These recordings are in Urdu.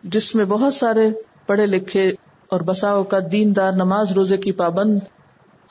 جس میں بہت سارے پڑھے لکھے اور بسا اوقات دیندار نماز روزے کی پابند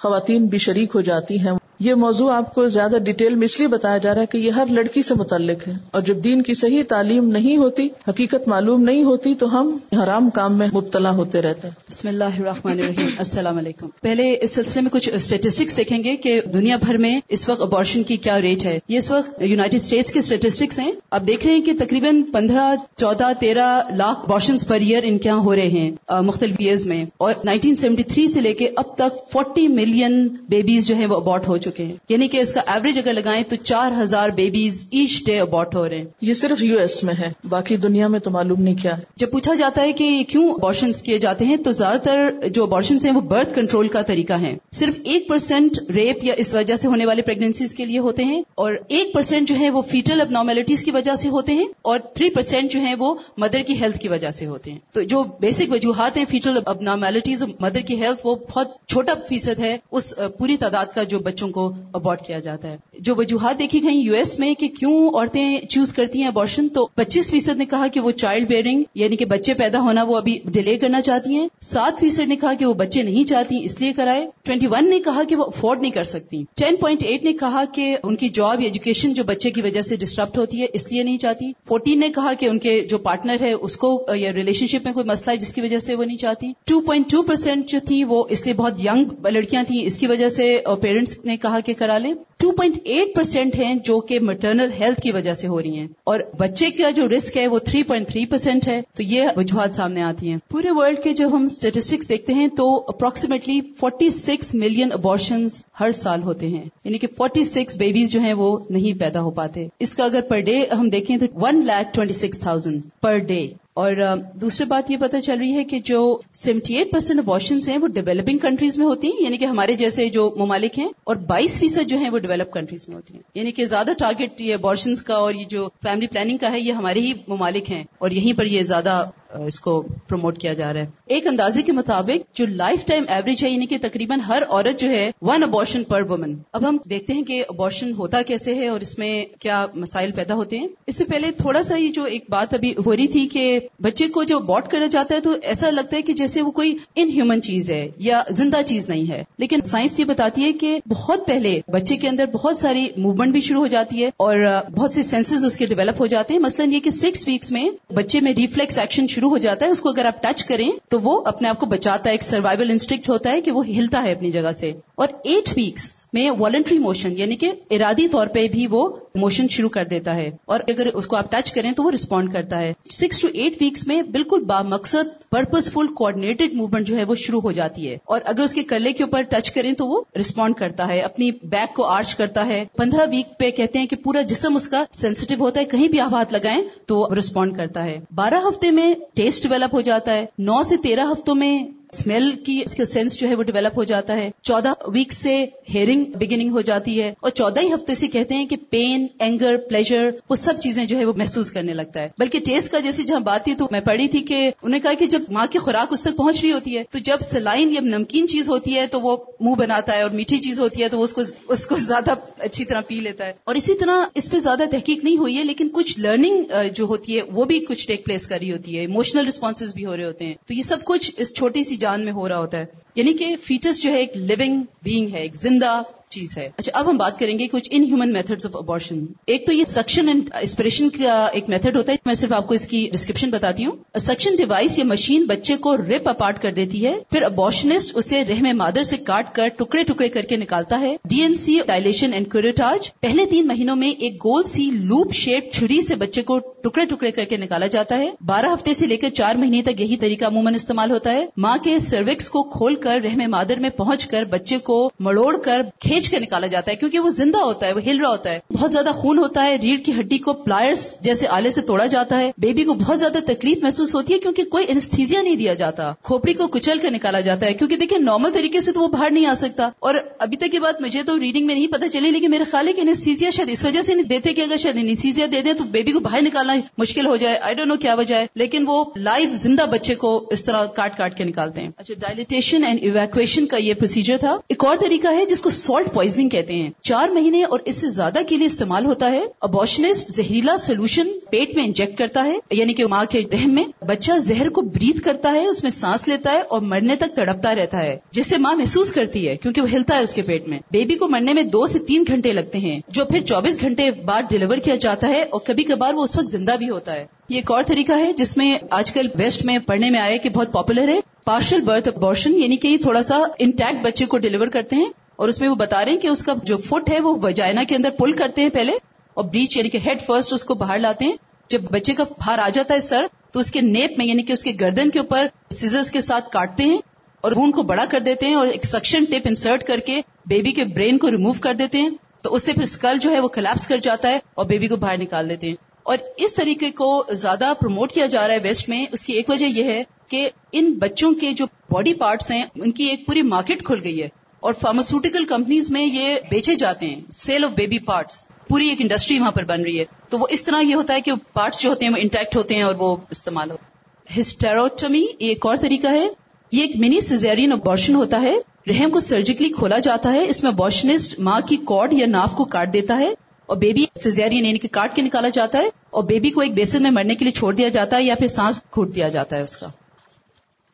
خواتین بھی شریک ہو جاتی ہیں. یہ موضوع آپ کو زیادہ ڈیٹیل میں اس لیے بتایا جا رہا ہے کہ یہ ہر لڑکی سے متعلق ہے، اور جب دین کی صحیح تعلیم نہیں ہوتی، حقیقت معلوم نہیں ہوتی، تو ہم حرام کام میں مبتلا ہوتے رہتے ہیں. بسم اللہ الرحمن الرحیم. السلام علیکم. پہلے اس سلسلے میں کچھ اسٹیٹسٹکس دیکھیں گے کہ دنیا بھر میں اس وقت ابارشن کی کیا ریٹ ہے. یہ اس وقت یونائٹڈ اسٹیٹس کے اسٹیٹسٹکس ہیں. آپ دیکھ رہے ہیں کہ تقریباً 15, 14, 13 لاکھ ابارشنز پر ایئر ان کے یہاں ہو رہے ہیں مختلف ایئرز میں، اور 1973 سے لے کے اب تک 40 ملین بیبیز جو ہیں وہ ابارٹ ہو چکے ہیں. یعنی کہ اس کا ایوریج اگر لگائیں تو 4000 بیبیز ایچ ڈے ابارٹ ہو رہے ہیں. یہ صرف یو ایس میں ہے، باقی دنیا میں تو معلوم نہیں کیا ہے. جب پوچھا جاتا ہے کہ کیوں ابارشنز کیے جاتے ہیں تو زیادہ تر جو ابارشنز ہیں وہ برتھ کنٹرول کا طریقہ ہے. صرف 1% ریپ یا اس وجہ سے ہونے والے پریگننسیز کے لیے ہوتے ہیں، اور 1% جو ہے وہ فیٹل اب نارمیلٹیز کی وجہ سے ہوتے ہیں، اور 3% جو ہے وہ مدر کی ہیلتھ کی وجہ سے ہوتے ہیں. تو جو بیسک وجوہات ہیں فیٹل اب نارمیلٹیز اور مدر کی ہیلتھ، وہ بہت چھوٹا فیصد ہے اس پوری تعداد کا جو بچوں کو ابارٹ کیا جاتا ہے. جو وجوہات دیکھی گئی یو ایس میں کہ کیوں عورتیں چوز کرتی ہیں ابارشن، تو 25% نے کہا کہ وہ چائلڈ بیئرنگ یعنی کہ بچے پیدا ہونا وہ ابھی ڈیلے کرنا چاہتی ہیں. 7% نے کہا کہ وہ بچے نہیں چاہتی اس لیے کرائے. 21 نے کہا کہ وہ افورڈ نہیں کر سکتی. 10.8 نے کہا کہ ان کی جاب یا ایجوکیشن جو بچے کی وجہ سے ڈسٹرپٹ ہوتی ہے اس لیے نہیں چاہتی. 14 نے کہا کہ ان کے جو پارٹنر ہے اس کو یا ریلیشن شپ میں کوئی مسئلہ ہے جس کی وجہ سے وہ نہیں چاہتی. 2.2% جو تھی وہ اس لیے بہت ینگ لڑکیاں تھیں اس کی وجہ سے پیرنٹس نے کہا کہ کرا لیں. 2.8% ہیں جو کہ مٹرنل ہیلتھ کی وجہ سے ہو رہی ہیں، اور بچے کا جو رسک ہے وہ 3.3% ہے. تو یہ وجوہات سامنے آتی ہیں. پورے ورلڈ کے جو ہم اسٹیٹسٹکس دیکھتے ہیں تو اپروکسیمیٹلی 46 ملین ابارشنز ہر سال ہوتے ہیں، یعنی کہ 46 بیبیز جو ہیں وہ نہیں پیدا ہو پاتے. اس کا اگر پر ڈے ہم دیکھیں تو 1,26,000 پر ڈے. اور دوسری بات یہ پتہ چل رہی ہے کہ جو 78% ابارشنز ہیں وہ ڈیولپنگ کنٹریز میں ہوتی ہیں، یعنی کہ ہمارے جیسے جو ممالک ہیں، اور 22% جو ہیں وہ ڈیولپ کنٹریز میں ہوتی ہیں. یعنی کہ زیادہ ٹارگٹ یہ ابارشنز کا اور یہ جو فیملی پلاننگ کا ہے یہ ہمارے ہی ممالک ہیں، اور یہیں پر یہ زیادہ اس کو پروموٹ کیا جا رہا ہے. ایک اندازے کے مطابق جو لائف ٹائم ایوریج ہے، یعنی کہ تقریباً ہر عورت جو ہے 1 ابارشن پر وومن. اب ہم دیکھتے ہیں کہ ابارشن ہوتا کیسے ہے اور اس میں کیا مسائل پیدا ہوتے ہیں. اس سے پہلے تھوڑا سا یہ جو ایک بات ابھی ہو رہی تھی کہ بچے کو جو ابارٹ کرا جاتا ہے تو ایسا لگتا ہے کہ جیسے وہ کوئی ان ہیومن چیز ہے یا زندہ چیز نہیں ہے، لیکن سائنس یہ بتاتی ہے کہ بہت پہلے بچے کے اندر بہت ساری موومنٹ بھی شروع ہو جاتی ہے اور بہت سے سینسز اس کے ڈیولپ ہو جاتے ہیں. مثلاً یہ کہ 6 ویکس میں بچے میں ریفلیکس ایکشن شروع ہو جاتا ہے. اس کو اگر آپ ٹچ کریں تو وہ اپنے آپ کو بچاتا ہے. ایک سروائیول انسٹنکٹ ہوتا ہے کہ وہ ہلتا ہے اپنی جگہ سے. اور 8 ویکس میں والنٹری موشن یعنی کہ ارادی طور پہ بھی وہ موشن شروع کر دیتا ہے، اور اگر اس کو آپ ٹچ کریں تو وہ رسپونڈ کرتا ہے. 6 to 8 ویکس میں بالکل بامقصد پرپز فل کوآرڈینیٹڈ موومنٹ جو ہے وہ شروع ہو جاتی ہے، اور اگر اس کے کلے کے اوپر ٹچ کریں تو وہ رسپونڈ کرتا ہے، اپنی بیک کو آرچ کرتا ہے. 15 ویک پہ کہتے ہیں کہ پورا جسم اس کا سینسیٹیو ہوتا ہے، کہیں بھی آپ ہاتھ لگائیں تو وہ رسپونڈ کرتا ہے. 12 ہفتے میں ٹیسٹ ڈیولپ ہو جاتا ہے. 9 سے 13 ہفتوں میں اسمیل کی اس کا سینس جو ہے وہ ڈیولپ ہو جاتا ہے. 14 ویک سے ہیئرنگ بگننگ ہو جاتی ہے، اور 14 ہفتے سے کہتے ہیں کہ پین، اینگر، پلیجر وہ سب چیزیں جو ہے وہ محسوس کرنے لگتا ہے. بلکہ ٹیسٹ کا جیسے جہاں بات تھی تو میں پڑھی تھی کہ انہوں نے کہا کہ جب ماں کی خوراک اس تک پہنچ رہی ہوتی ہے تو جب سلائن یا نمکین چیز ہوتی ہے تو وہ منہ بناتا ہے، اور میٹھی چیز ہوتی ہے تو وہ اس کو زیادہ اچھی طرح پی لیتا ہے. اور اسی طرح اس پہ زیادہ تحقیق نہیں ہوئی ہے، لیکن کچھ لرننگ جو ہوتی ہے وہ بھی کچھ ٹیک پلیس کر رہی ہوتی ہے، ایموشنل رسپانسز بھی ہو رہے ہوتے ہیں. تو یہ سب کچھ اس چھوٹی سی جان میں ہو رہا ہوتا ہے. یعنی کہ فیٹس جو ہے ایک لیونگ بینگ ہے، ایک زندہ چیز ہے. اچھا، اب ہم بات کریں گے کچھ in human methods of abortion. ایک تو یہ سکشن اینڈ اسپریشن کا ایک میتھڈ ہوتا ہے. میں صرف آپ کو اس کی ڈسکرپشن بتاتی ہوں. سکشن ڈیوائس یا مشین بچے کو رپ اپارٹ کر دیتی ہے، پھر ابارشنسٹ اسے رحم مادر سے کاٹ کر ٹکڑے ٹکڑے کر کے نکالتا ہے. D and C dilation and curettage. پہلے 3 مہینوں میں ایک گول سی لوپ شیپ چھری سے بچے کو ٹکڑے ٹکڑے کر کے نکالا جاتا ہے. 12 ہفتے سے لے کر 4 مہینے تک یہی طریقہ عموماً استعمال ہوتا ہے. ماں کے سروکس کو کھول کر رحم مادر میں پہنچ کر بچے کو مڑوڑ کر کھینچ کر نکالا جاتا ہے، کیونکہ وہ زندہ ہوتا ہے، وہ ہل رہا ہوتا ہے. بہت زیادہ خون ہوتا ہے. ریڑھ کی ہڈی کو پلائرز جیسے آلے سے توڑا جاتا ہے. بیبی کو بہت زیادہ تکلیف محسوس ہوتی ہے کیونکہ کوئی انستھیزیا نہیں دیا جاتا. کھوپڑی کو کچل کر نکالا جاتا ہے کیونکہ دیکھیں نارمل طریقے سے تو وہ باہر نہیں آ سکتا. اور ابھی تک یہ بات مجھے تو ریڈنگ میں نہیں پتہ چلی، لیکن میرے خیال ہے کہ انستھیزیا شاید اس وجہ سے نہیں دیتے کہ اگر شاید انستھیزیا دے دیں تو بیبی کو باہر نکالنا مشکل ہو جائے. آئی ڈونٹ نو کیا وجہ ہے، لیکن وہ لائیو زندہ بچے کو اس طرح کاٹ کاٹ کے نکالتے ہیں. اچھا، ڈائلیٹیشن اینڈ ایویکویشن کا یہ پروسیجر تھا. ایک اور طریقہ ہے جس کو سالٹ سالٹ پوائزننگ کہتے ہیں. 4 مہینے اور اس سے زیادہ کے لیے استعمال ہوتا ہے. ابارشنسٹ زہریلا سولوشن پیٹ میں انجیکٹ کرتا ہے, یعنی کہ ماں کے رحم میں. بچہ زہر کو بریتھ کرتا ہے, اس میں سانس لیتا ہے اور مرنے تک تڑپتا رہتا ہے, جس سے ماں محسوس کرتی ہے کیونکہ وہ ہلتا ہے اس کے پیٹ میں. بیبی کو مرنے میں 2 سے 3 گھنٹے لگتے ہیں, جو پھر 24 گھنٹے بعد ڈیلیور کیا جاتا ہے, اور کبھی کبھار وہ اس وقت زندہ بھی ہوتا ہے. یہ ایک اور طریقہ ہے جس میں آج کل ویسٹ میں پڑھنے میں آیا کہ بہت پاپولر ہے, پارشل برتھ ابارشن, یعنی کہ تھوڑا سا انٹیکٹ بچے کو ڈیلیور کرتے ہیں اور اس میں وہ بتا رہے ہیں کہ اس کا جو فٹ ہے وہ وجائنا کے اندر پل کرتے ہیں پہلے, اور بریچ یعنی کہ ہیڈ فرسٹ اس کو باہر لاتے ہیں. جب بچے کا باہر آ جاتا ہے سر, تو اس کے نیپ میں یعنی کہ اس کے گردن کے اوپر سیزرز کے ساتھ کاٹتے ہیں اور خون کو بڑا کر دیتے ہیں, اور ایک سکشن ٹپ انسرٹ کر کے بیبی کے برین کو ریموو کر دیتے ہیں. تو اس سے پھر اسکل جو ہے وہ کلیپس کر جاتا ہے اور بیبی کو باہر نکال دیتے ہیں. اور اس طریقے کو زیادہ پروموٹ کیا جا رہا ہے ویسٹ میں. اس کی ایک وجہ یہ ہے کہ ان بچوں کے جو باڈی پارٹس ہیں ان کی ایک پوری مارکیٹ کھل گئی ہے, اور فارماسیوٹیکل کمپنیز میں یہ بیچے جاتے ہیں. سیل آف بیبی پارٹس, پوری ایک انڈسٹری وہاں پر بن رہی ہے. تو وہ اس طرح یہ ہوتا ہے کہ پارٹس جو ہوتے ہیں وہ انٹیکٹ ہوتے ہیں اور وہ استعمال ہوتے ہیں. ہسٹیروٹمی ایک اور طریقہ ہے. یہ ایک منی سیزیرین ابارشن ہوتا ہے. رحم کو سرجیکلی کھولا جاتا ہے. اس میں ابارشنسٹ ماں کی کارڈ یا ناف کو کاٹ دیتا ہے اور بیبی سیزیرین یعنی کہ کاٹ کے نکالا جاتا ہے, اور بیبی کو ایک بیسن میں مرنے کے لیے چھوڑ دیا جاتا ہے یا پھر سانس گھوٹ دیا جاتا ہے اس کا.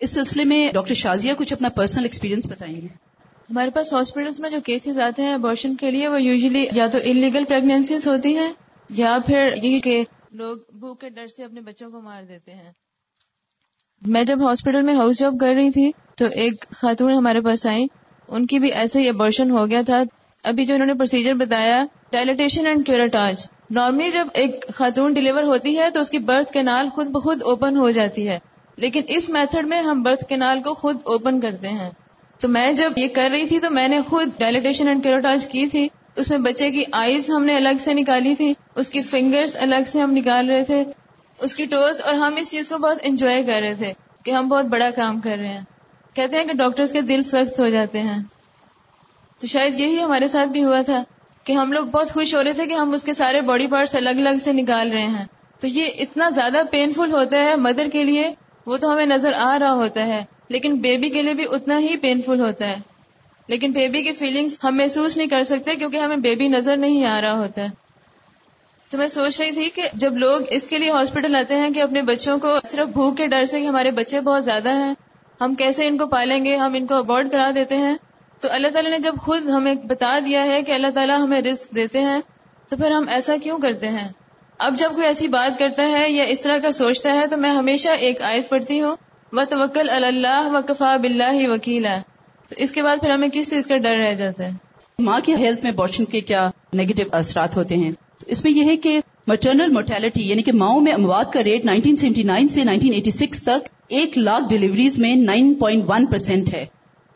اس سلسلے میں ڈاکٹر شازیہ کچھ اپنا پرسنل ایکسپیرینس بتائیں گے. ہمارے پاس ہاسپٹلس میں جو کیسز آتے ہیں ابارشن کے لیے, وہ یوزلی یا تو انلیگل پریگنینسیز ہوتی ہیں یا پھر یہ کہ لوگ بھوک کے ڈر سے اپنے بچوں کو مار دیتے ہیں. میں جب ہاسپٹل میں ہاؤس جاب کر رہی تھی تو ایک خاتون ہمارے پاس آئی, ان کی بھی ایسے ہی ابارشن ہو گیا تھا. ابھی جو انہوں نے پروسیجر بتایا ڈائلیٹیشن اینڈ کیوریٹاج, نارملی جب ایک خاتون ڈیلیور ہوتی ہے تو اس کی برتھ کینال خود بخود اوپن ہو جاتی ہے, لیکن اس میتھڈ میں ہم برتھ کینال کو خود اوپن کرتے ہیں. تو میں جب یہ کر رہی تھی تو میں نے خود ڈائلیٹیشن اینڈ کیوریٹاج کی تھی. اس میں بچے کی آئیز ہم نے الگ سے نکالی تھی, اس کی فنگرز الگ سے ہم نکال رہے تھے, اس کی ٹوز, اور ہم اس چیز کو بہت انجوائے کر رہے تھے کہ ہم بہت بڑا کام کر رہے ہیں. کہتے ہیں کہ ڈاکٹرز کے دل سخت ہو جاتے ہیں, تو شاید یہی ہمارے ساتھ بھی ہوا تھا کہ ہم لوگ بہت خوش ہو رہے تھے کہ ہم اس کے سارے باڈی پارٹس الگ الگ سے نکال رہے ہیں. تو یہ اتنا زیادہ پینفل ہوتا ہے مدر کے لیے, وہ تو ہمیں نظر آ رہا ہوتا ہے, لیکن بیبی کے لیے بھی اتنا ہی پینفل ہوتا ہے. لیکن بیبی کی فیلنگز ہم محسوس نہیں کر سکتے کیونکہ ہمیں بیبی نظر نہیں آ رہا ہوتا ہے. تو میں سوچ رہی تھی کہ جب لوگ اس کے لیے ہاسپٹل آتے ہیں کہ اپنے بچوں کو صرف بھوک کے ڈر سے کہ ہمارے بچے بہت زیادہ ہیں, ہم کیسے ان کو پالیں گے, ہم ان کو ابورٹ کرا دیتے ہیں. تو اللہ تعالیٰ نے جب خود ہمیں بتا دیا ہے کہ اللہ تعالیٰ ہمیں رزق دیتے ہیں, تو پھر ہم ایسا کیوں کرتے ہیں؟ اب جب کوئی ایسی بات کرتا ہے یا اس طرح کا سوچتا ہے تو میں ہمیشہ ایک آیت پڑھتی ہوں, وَتَوَكَّلْ عَلَى اللَّهِ وَكَفَى بِاللَّهِ وَكِيلًا. تو اس کے بعد پھر ہمیں کس چیز کا ڈر رہ جاتا ہے؟ ماں کی ہیلتھ میں ابارشن کے کیا نیگیٹو اثرات ہوتے ہیں؟ اس میں یہ ہے کہ مٹرنل مورٹیلٹی یعنی کہ ماؤں میں اموات کا ریٹ 1979 سے 1986 تک 1,00,000 ڈیلیوریز میں 9.1% ہے.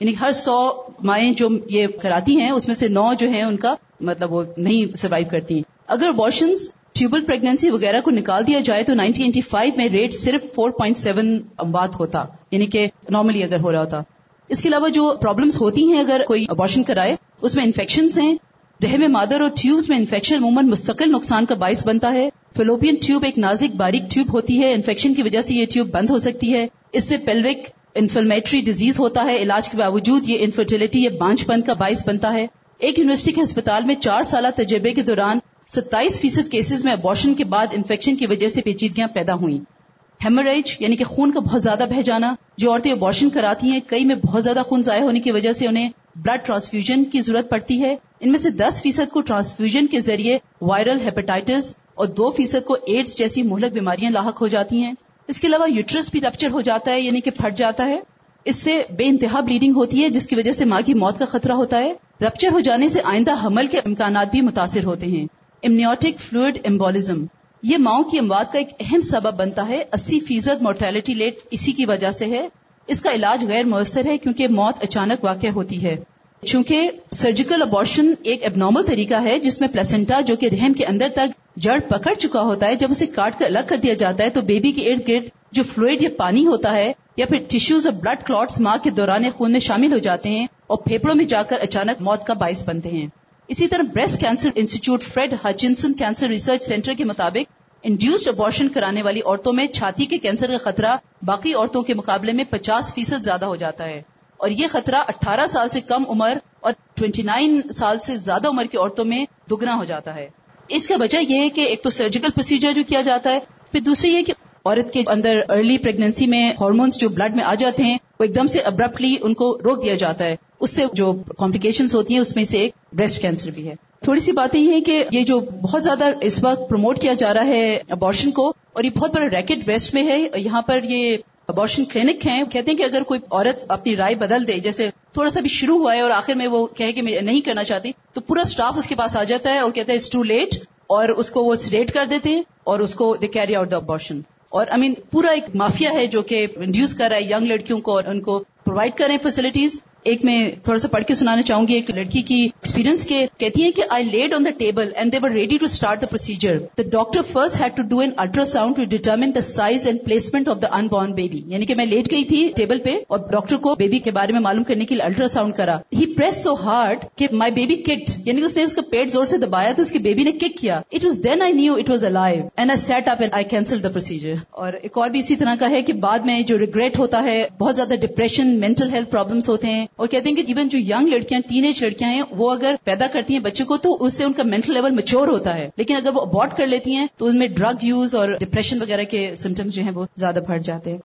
یعنی ہر 100 مائیں جو یہ کراتی ہیں اس میں سے 9 جو ہیں ان کا مطلب وہ نہیں سروائیو کرتی ہیں. اگر ابارشنز ٹیوبل پریگننسی وغیرہ کو نکال دیا جائے تو 1985 میں ریٹ صرف 4.7 اموات ہوتا, یعنی کہ نارملی اگر ہو رہا ہوتا. اس کے علاوہ جو پرابلمز ہوتی ہیں اگر کوئی ابارشن کرائے, اس میں انفیکشنز ہیں. رحم مادر اور ٹیوبز میں انفیکشن عموماً مستقل نقصان کا باعث بنتا ہے. فیلوپین ٹیوب ایک نازک باریک ٹیوب ہوتی ہے, انفیکشن کی وجہ سے یہ ٹیوب بند ہو سکتی ہے. اس سے پیلوک انفلمیٹری ڈیزیز ہوتا ہے. علاج کے باوجود یہ انفرٹیلٹی یا بانجھ پن کا باعث بنتا ہے. ایک یونیورسٹی کے ہسپتال میں 4 سالہ تجربے کے دوران 27% کیسز میں ابارشن کے بعد انفیکشن کی وجہ سے پیچیدگیاں پیدا ہوئیں. ہیموریج یعنی کہ خون کا بہت زیادہ بہہ جانا. جو عورتیں ابارشن کراتی ہیں کئی میں بہت زیادہ خون ضائع ہونے کی وجہ سے انہیں بلڈ ٹرانسفیوژن کی ضرورت پڑتی ہے. ان میں سے 10% کو ٹرانسفیوژن کے ذریعے وائرل ہیپاٹائٹس اور 2% کو ایڈز جیسی مہلک بیماریاں لاحق ہو جاتی ہیں. اس کے علاوہ یوٹرس بھی رپچر ہو جاتا ہے یعنی کہ پھٹ جاتا ہے. اس سے بے انتہا بلیڈنگ ہوتی ہے جس کی وجہ سے ماں کی موت کا خطرہ ہوتا ہے. رپچر ہو جانے سے آئندہ حمل کے امکانات بھی متاثر ہوتے ہیں. امنیوٹک فلوئڈ ایمبولزم یہ ماؤں کی اموات کا ایک اہم سبب بنتا ہے. 80% مورٹیلٹی ریٹ اسی کی وجہ سے ہے. اس کا علاج غیر مؤثر ہے کیونکہ موت اچانک واقع ہوتی ہے. چونکہ سرجیکل ابارشن ایک اب نارمل طریقہ ہے جس میں پلیسنٹا جو کہ رحم کے اندر تک جڑ پکڑ چکا ہوتا ہے, جب اسے کاٹ کر الگ کر دیا جاتا ہے تو بیبی کے ارد گرد جو فلوئڈ یا پانی ہوتا ہے یا پھر ٹیشوز اور بلڈ کلاٹس ماں کے دوران خون میں شامل ہو جاتے ہیں اور پھیپڑوں میں جا کر اچانک موت کا باعث بنتے ہیں. اسی طرح breast cancer institute Fred Hutchinson cancer research center کے مطابق انڈیوسڈ ابارشن کرانے والی عورتوں میں چھاتی کے کینسر کا خطرہ باقی عورتوں کے مقابلے میں 50% زیادہ ہو جاتا ہے, اور یہ خطرہ 18 سال سے کم عمر اور 29 سال سے زیادہ عمر کی عورتوں میں دگنا ہو جاتا ہے. اس کا وجہ یہ ہے کہ ایک تو سرجیکل پروسیجر جو کیا جاتا ہے، پھر دوسری یہ کہ عورت کے اندر ارلی پریگننسی میں ہارمونز جو بلڈ میں آ جاتے ہیں وہ ایک دم سے ابرپٹلی ان کو روک دیا جاتا ہے. اس سے جو کمپلیکیشنز ہوتی ہیں اس میں سے ایک بریسٹ کینسر بھی ہے. تھوڑی سی باتیں یہ ہیں کہ یہ جو بہت زیادہ اس وقت پروموٹ کیا جا رہا ہے ابارشن کو، اور یہ بہت بڑا ریکٹ ویسٹ میں ہے. یہاں پر یہ ابارشن کلینک ہیں، کہتے ہیں کہ اگر کوئی عورت اپنی رائے بدل دے، جیسے تھوڑا سا بھی شروع ہوا ہے اور آخر میں وہ کہے کہ میں نہیں کرنا چاہتی، تو پورا سٹاف اس کے پاس آ جاتا ہے اور کہتا ہے اٹس ٹو لیٹ، اور اس کو وہ سیڈیٹ کر دیتے ہیں اور اس کو they carry out the abortion. اور پورا ایک مافیا ہے جو کہ انڈیوس کر رہا ہے ینگ لڑکیوں کو اور ان کو پرووائڈ کر رہے ہیں فیسلٹیز. ایک میں تھوڑا سا پڑھ کے سنانا چاہوں گی ایک لڑکی کی ایکسپیرینس کے. کہتی ہیں کہ I laid on the table and they were ready to start the procedure. The doctor first had to do an ultrasound to determine the size and placement of the unborn baby. یعنی کہ میں لیٹ گئی تھی ٹیبل پہ اور ڈاکٹر کو بیبی کے بارے میں معلوم کرنے کے لیے الٹرا ساؤنڈ کرا. ہی پریس سو ہارڈ کہ مائی بیبی ککڈ، یعنی اس نے اس کا پیٹ زور سے دبایا تو اس کی بیبی نے کک کیا. It was then I knew it was alive and I sat up and I cancel the procedure. اور ایک اور بھی اسی طرح کا ہے کہ بعد میں جو ریگریٹ ہوتا ہے، بہت زیادہ ڈپریشن، مینٹل ہیلتھ پرابلمس ہوتے ہیں. اور کہتے ہیں کہ ایون جو ینگ لڑکیاں، ٹین ایج لڑکیاں ہیں، وہ اگر پیدا کرتی ہیں بچے کو تو اس سے ان کا مینٹل لیول میچور ہوتا ہے، لیکن اگر وہ ابورٹ کر لیتی ہیں تو ان میں ڈرگ یوز اور ڈپریشن وغیرہ کے سمٹمز جو ہیں وہ زیادہ بڑھ جاتے ہیں.